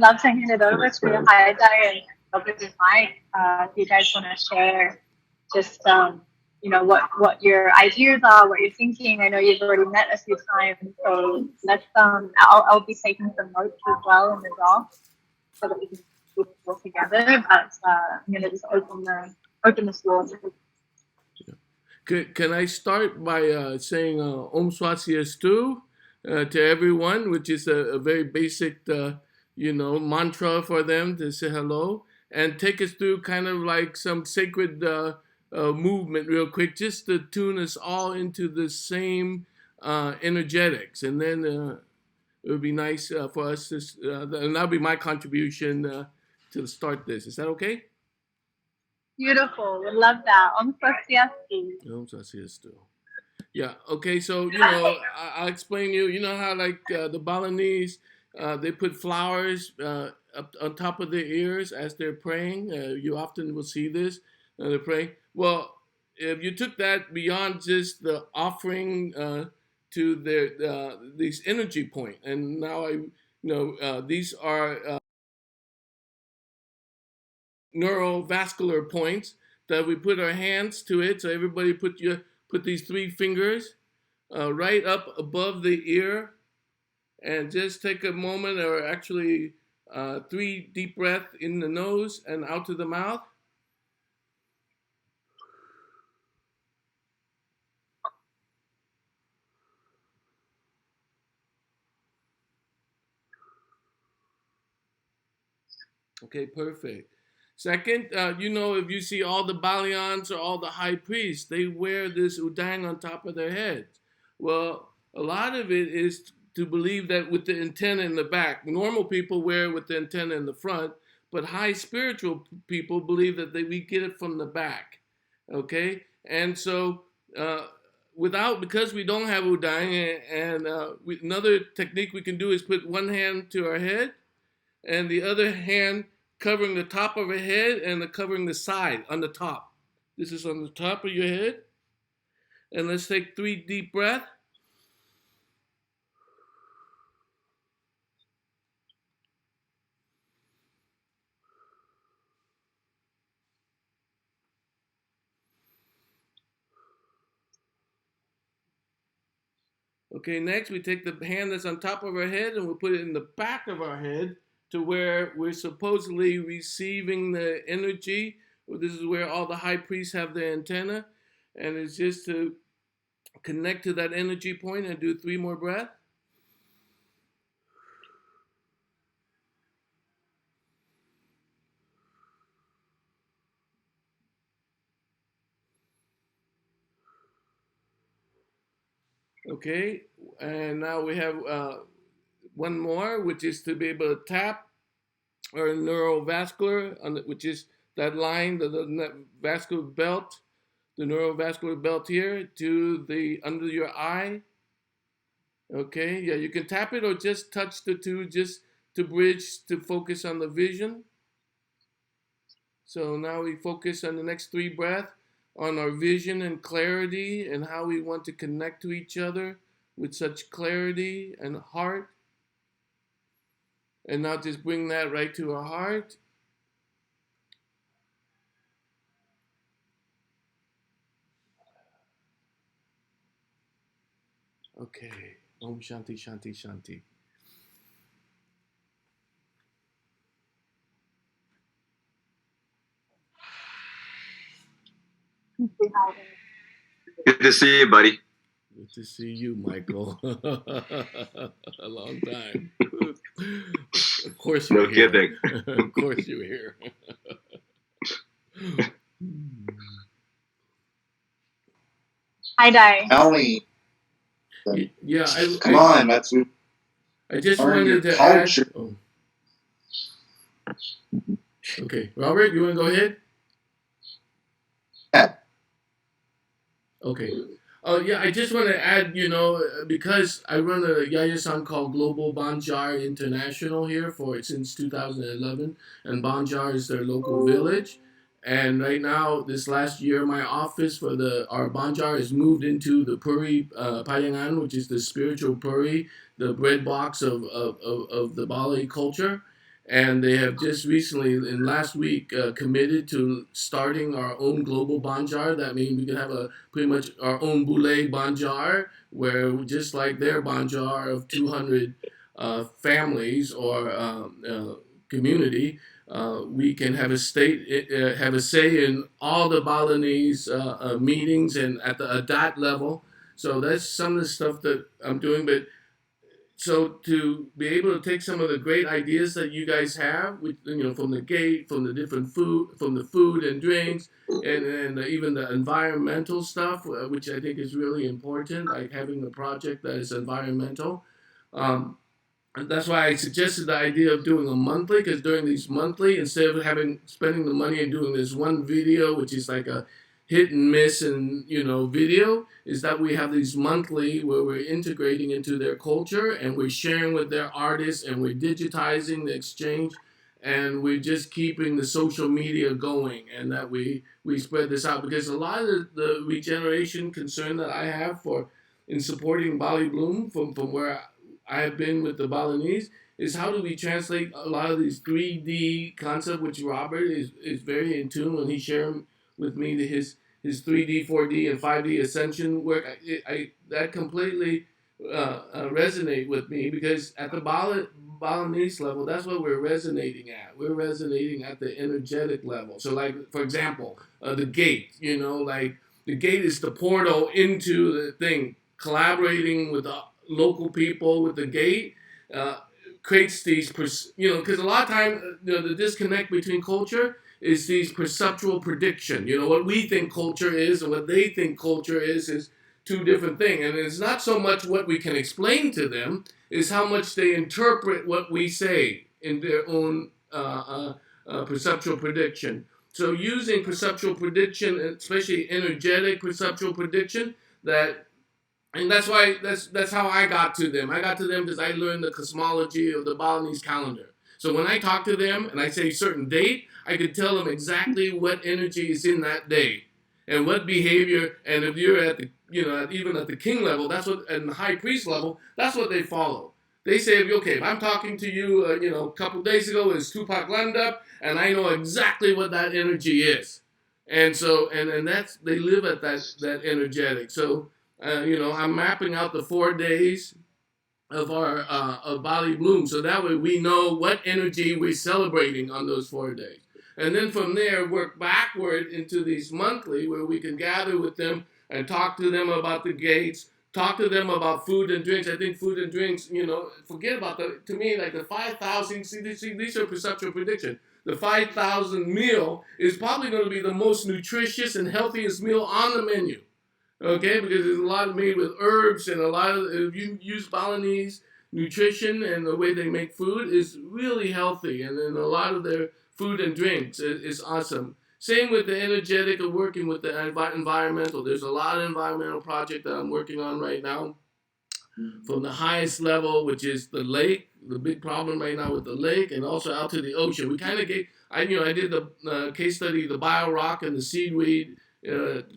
love to hand it over to Haidai and open the mic. If you guys want to share just what your ideas are, what you're thinking. I know you've already met a few times, so let's I'll be taking some notes as well in the doc so that we can keep it all together. But I'm gonna just open the floor. Can I start by saying Om Swastiastu to everyone, which is a very basic, mantra for them to say hello, and take us through kind of like some sacred movement real quick, just to tune us all into the same energetics. And then it would be nice for us to, and that'll be my contribution to start this. Is that okay? Beautiful. We love that. Om Swastiastu. Om Swastiastu. Yeah. Okay. So I'll explain you. You know how like the Balinese, they put flowers up on top of their ears as they're praying. You often will see this. They're praying. Well, if you took that beyond just the offering to their these energy point, and now these are neurovascular points that we put our hands to it. So everybody put these three fingers right up above the ear, and just take a moment, or actually 3 deep breaths in the nose and out to the mouth. Okay, perfect. Second, if you see all the Balians or all the high priests, they wear this udang on top of their heads. Well, a lot of it is to believe that with the antenna in the back. Normal people wear it with the antenna in the front, but high spiritual people believe that we get it from the back. Okay? And so, because we don't have udang, and another technique we can do is put one hand to our head and the other hand covering the top of her head and covering the side on the top. This is on the top of your head. And let's take 3 deep breaths. Okay, next we take the hand that's on top of our head and we'll put it in the back of our head to where we're supposedly receiving the energy. This is where all the high priests have their antenna. And it's just to connect to that energy point and do 3 more breaths. Okay, and now we have one more, which is to be able to tap our neurovascular, which is that line, the vascular belt, the neurovascular belt here to the under your eye. Okay, yeah, you can tap it or just touch the two, just to bridge to focus on the vision. So now we focus on the next 3 breaths on our vision and clarity and how we want to connect to each other with such clarity and heart. And now just bring that right to our heart. Okay. Om Shanti Shanti Shanti. Good to see you, buddy. Good to see you, Michael. A long time. Of course you're here. No kidding. Of course you're here. Haidai. Ellie. Yeah, Come on, that's I just part of your wanted to culture. add. Oh. Okay, Robert, you want to go ahead? Yeah. Okay. Yeah, I just want to add, because I run a yayasan called Global Banjar International here since 2011, and Banjar is their local village. And right now, this last year, my office for our Banjar is moved into the Puri Payangan, which is the spiritual Puri, the bread box of the Bali culture. and they have just recently, in last week, committed to starting our own global banjar. That means we can have a pretty much our own boule banjar, where just like their banjar of 200 families or community, we can have a have a say in all the Balinese meetings and at the adat level. So that's some of the stuff that I'm doing. But so to be able to take some of the great ideas that you guys have, with, from the gate, from the different food, from the food and drinks, and even the environmental stuff, which I think is really important, like having a project that is environmental. Um, and that's why I suggested the idea of doing a monthly, because during these monthly, instead of spending the money and doing this one video, which is like a hit and miss and video, is that we have these monthly where we're integrating into their culture and we're sharing with their artists and we're digitizing the exchange and we're just keeping the social media going, and that we spread this out, because a lot of the regeneration concern that I have for in supporting Bali Bloom from where I have been with the Balinese is how do we translate a lot of these 3D concept, which Robert is very in tune when he shared with me his 3D, 4D, and 5D ascension work. I that completely resonate with me, because at the Balinese level, that's what we're resonating at. We're resonating at the energetic level. So, like for example, the gate. Like the gate is the portal into the thing. Collaborating with the local people with the gate creates these, because a lot of times the disconnect between culture is these perceptual prediction. What we think culture is and what they think culture is two different things. And it's not so much what we can explain to them, is how much they interpret what we say in their own perceptual prediction. So using perceptual prediction, especially energetic perceptual prediction, and that's how I got to them. I got to them because I learned the cosmology of the Balinese calendar. So when I talk to them and I say certain date, I could tell them exactly what energy is in that day and what behavior. And if you're at the, even at the king level, that's what, and the high priest level, that's what they follow. They say, okay, if I'm talking to you, a couple days ago, it's Tupac Landup, and I know exactly what that energy is. And so, and that's, they live at that energetic. So, I'm mapping out the 4 days of our of Bali Bloom, so that way we know what energy we're celebrating on those 4 days, and then from there work backward into these monthly where we can gather with them and talk to them about the gates, talk to them about food and drinks. I think food and drinks, forget about to me, like the 5,000. See, these are perceptual prediction. The 5,000 meal is probably going to be the most nutritious and healthiest meal on the menu. Okay, because there's a lot made with herbs, and a lot of, if you use Balinese nutrition and the way they make food is really healthy, and then a lot of their food and drinks is awesome. Same with the energetic of working with the environmental. There's a lot of environmental project that I'm working on right now, from the highest level, which is the lake, the big problem right now with the lake, and also out to the ocean. We kind of I did the case study, the bio rock and the seaweed,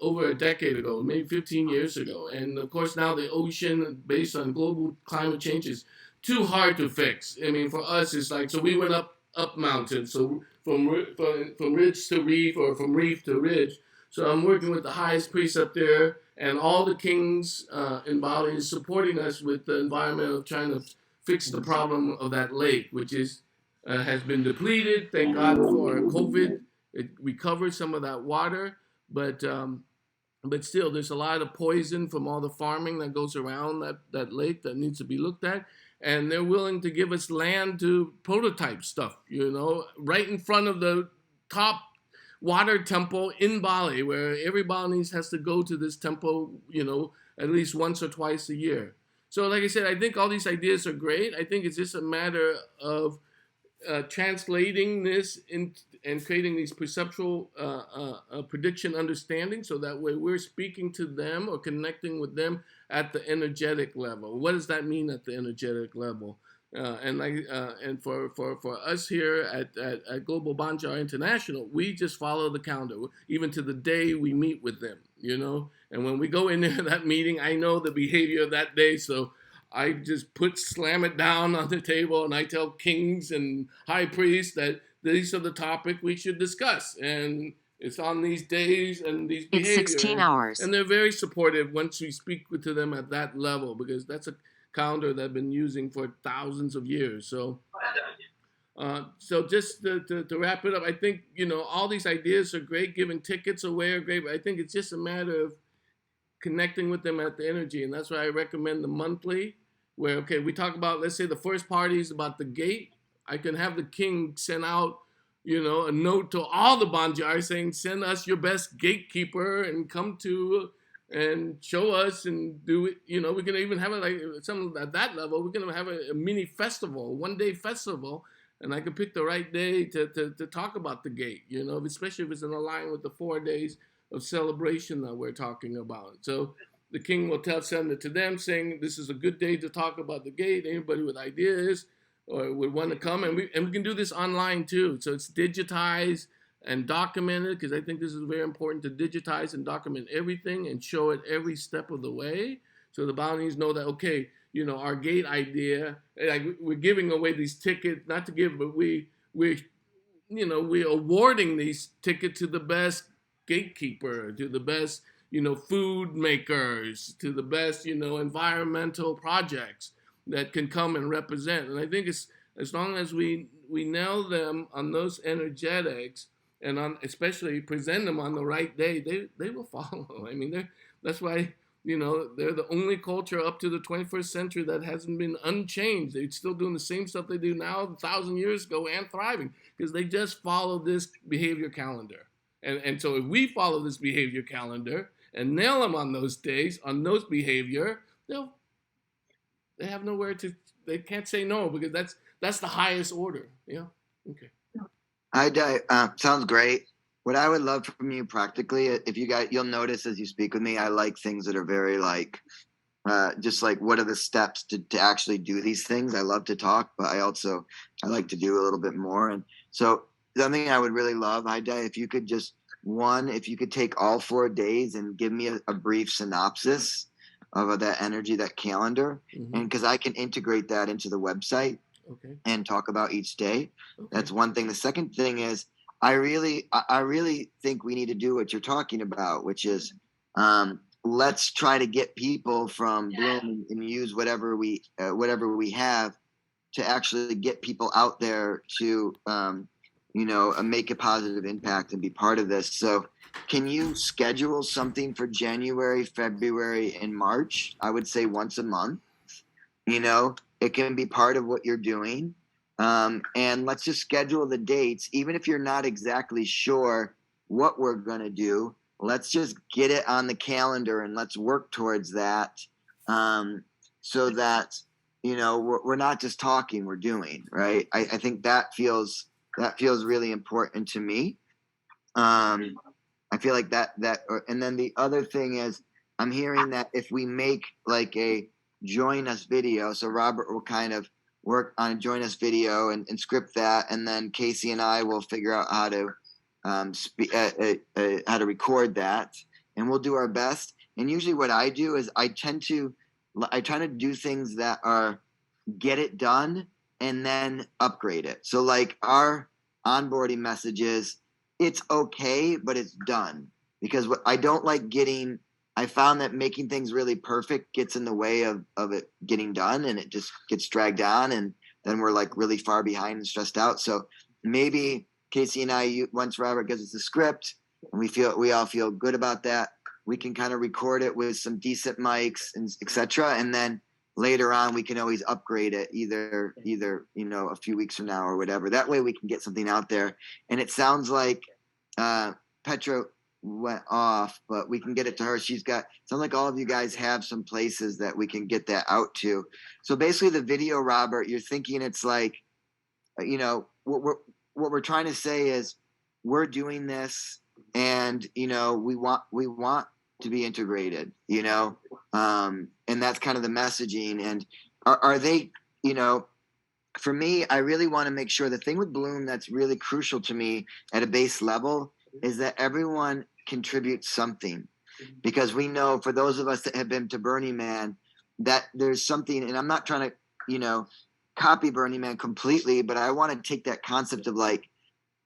over a decade ago, maybe 15 years ago. And of course now the ocean, based on global climate change, is too hard to fix. I mean, for us, it's like, so we went up mountain, so from ridge to reef, or from reef to ridge. So I'm working with the highest priest up there, and all the kings in Bali is supporting us with the environment of trying to fix the problem of that lake, which is has been depleted. Thank God for COVID. It recovered some of that water, but still, there's a lot of poison from all the farming that goes around that lake that needs to be looked at. And they're willing to give us land to prototype stuff, right in front of the top water temple in Bali, where every Balinese has to go to this temple, at least once or twice a year. So like I said, I think all these ideas are great. I think it's just a matter of translating this and creating these perceptual prediction understanding, so that way we're speaking to them or connecting with them at the energetic level. What does that mean at the energetic level? And for us here at Global Banjar International, we just follow the calendar, even to the day we meet with them, And when we go into that meeting, I know the behavior of that day, so I just slam it down on the table, and I tell kings and high priests that these are the topic we should discuss, and it's on these days and these behaviors. It's 16 hours. And they're very supportive once we speak to them at that level, because that's a calendar that I've been using for thousands of years. So just to wrap it up, I think, all these ideas are great. Giving tickets away are great, but I think it's just a matter of connecting with them at the energy. And that's why I recommend the monthly, where, okay, we talk about, let's say the first party is about the gate. I can have the king send out, a note to all the Banjar saying, send us your best gatekeeper and come to and show us and do it. We can even have it like something at that level. We're going to have a mini festival, 1-day festival. And I can pick the right day to talk about the gate, especially if it's in line with the 4 days of celebration that we're talking about. So the king will send it to them saying, this is a good day to talk about the gate. Anybody with ideas or would want to come. And we can do this online too. So it's digitized and documented, because I think this is very important to digitize and document everything and show it every step of the way. So the Balinese know that, okay, our gate idea, like we're giving away these tickets, not to give, but we're awarding these tickets to the best gatekeeper, to the best, food makers, to the best, environmental projects that can come and represent. And I think it's, as long as we nail them on those energetics and especially present them on the right day, they will follow. I mean, that's why, they're the only culture up to the 21st century that hasn't been unchanged. They're still doing the same stuff they do now 1,000 years ago and thriving, because they just follow this behavior calendar. And so if we follow this behavior calendar and nail them on those days, on those behavior, they have nowhere to, they can't say no, because that's the highest order. Yeah. Okay. Sounds great. What I would love from you practically, if you guys, you'll notice as you speak with me, I like things that are very just like, what are the steps to actually do these things? I love to talk, but I like to do a little bit more. And so something I would really love, if you could if you could take all 4 days and give me a brief synopsis of that energy, that calendar. Mm-hmm. And because I can integrate that into the website. Okay. And talk about each day. Okay. That's one thing. The second thing is, I really think we need to do what you're talking about, which is let's try to get people from Bloom and use whatever we have to actually get people out there to make a positive impact and be part of this. So can you schedule something for January, February, and March? I would say once a month. It can be part of what you're doing. And let's just schedule the dates. Even if you're not exactly sure what we're going to do, let's just get it on the calendar and let's work towards that. So that, we're not just talking, we're doing, right? I think that feels really important to me. I feel like and then the other thing is, I'm hearing that if we make like a join us video, so Robert will kind of work on a join us video and script that, and then Casey and I will figure out how to record that, and we'll do our best. And usually what I do is I try to do things that are get it done and then upgrade it. So like our onboarding messages, it's okay, but it's done, because what I don't like I found that making things really perfect gets in the way of it getting done, and it just gets dragged on, and then we're like really far behind and stressed out. So maybe Casey and I, once Robert gives us the script and we all feel good about that, we can kind of record it with some decent mics and etc. And then later on we can always upgrade it either a few weeks from now or whatever. That way we can get something out there. And it sounds like Petra went off, but we can get it to her. Sounds like all of you guys have some places that we can get that out to. So basically the video, Robert, you're thinking it's like, what we're trying to say is we're doing this, and we want to be integrated, and that's kind of the messaging. And are they, for me, I really want to make sure the thing with Bloom that's really crucial to me at a base level is that everyone contributes something, because we know, for those of us that have been to Burning Man, that there's something, and I'm not trying to, copy Burning Man completely, but I want to take that concept of like,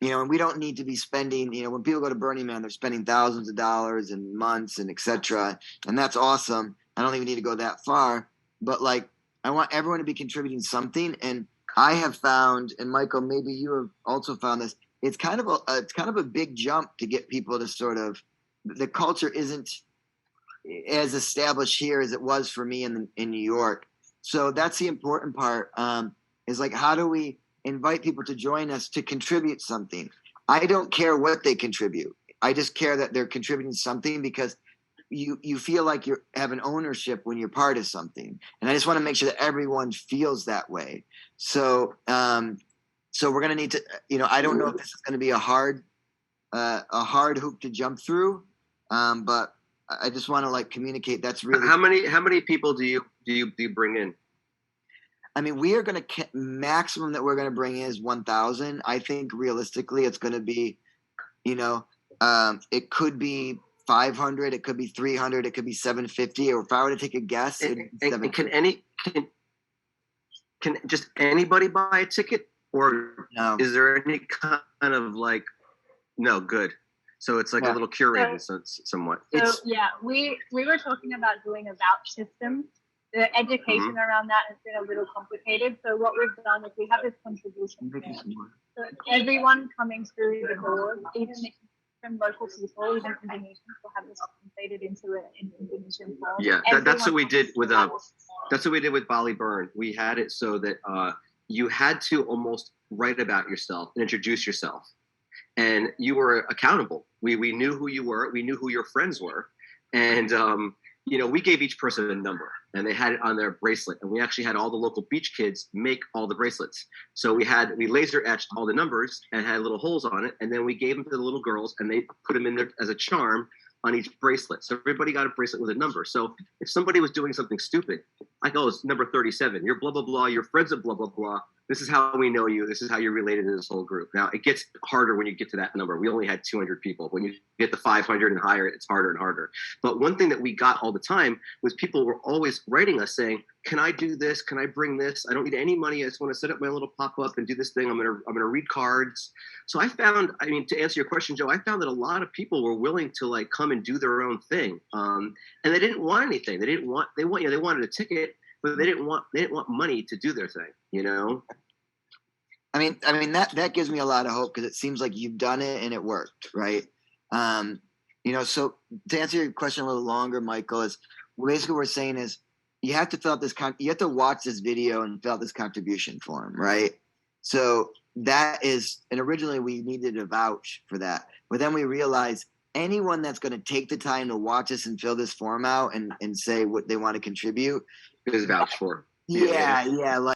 and we don't need to be spending, when people go to Burning Man, they're spending thousands of dollars and months and etc. And that's awesome. I don't even need to go that far, but like, I want everyone to be contributing something. And I have found, and Michael, maybe you have also found this, it's kind of a big jump to get people to sort of, the culture isn't as established here as it was for me in New York. So that's the important part, is like, how do we invite people to join us to contribute something? I don't care what they contribute. I just care that they're contributing something, because you feel like you have an ownership when you're part of something. And I just want to make sure that everyone feels that way. So, so we're going to need to, I don't know if this is going to be a hard hoop to jump through. But I just want to like communicate. That's really how many people do you bring in? I mean, we are going to maximum that we're going to bring in is 1,000. I think realistically, it's going to be, it could be 500, it could be 300, it could be 750. Or if I were to take a guess, and can just anybody buy a ticket, or no? Is there any kind of like, no, good. So it's like a little curated, somewhat. So yeah, we were talking about doing a vouch system. The education around that has been a little complicated. So what we've done is we have this contribution form. So everyone coming through the doors, even from local people, even Indonesians, will have this completed into an Indonesian form. Yeah, that's what we did with Bali Burn. We had it so that you had to almost write about yourself and introduce yourself, and you were accountable. We knew who you were. We knew who your friends were, and we gave each person a number, and they had it on their bracelet. And we actually had all the local beach kids make all the bracelets. So we laser etched all the numbers and had little holes on it, and then we gave them to the little girls, and they put them in there as a charm on each bracelet. So everybody got a bracelet with a number. So if somebody was doing something stupid, like, oh, it's number 37, you're blah, blah, blah, your friends are blah, blah, blah. This is how we know you. This is how you're related to this whole group. Now, it gets harder when you get to that number. We only had 200 people. When you get to 500 and higher, it's harder and harder. But one thing that we got all the time was people were always writing us saying, can I do this? Can I bring this? I don't need any money. I just want to set up my little pop-up and do this thing. I'm gonna read cards. So I found, to answer your question, Joe, I found that a lot of people were willing to like come and do their own thing. And they didn't want anything. They wanted a ticket, but they didn't want money to do their thing, I mean that gives me a lot of hope, because it seems like you've done it and it worked, right? So to answer your question a little longer, Michael, is basically what we're saying is you have to fill out you have to watch this video and fill out this contribution form, right? So that is, and originally we needed a vouch for that, but then we realized anyone that's going to take the time to watch us and fill this form out and say what they want to contribute is vouched for. Yeah, like.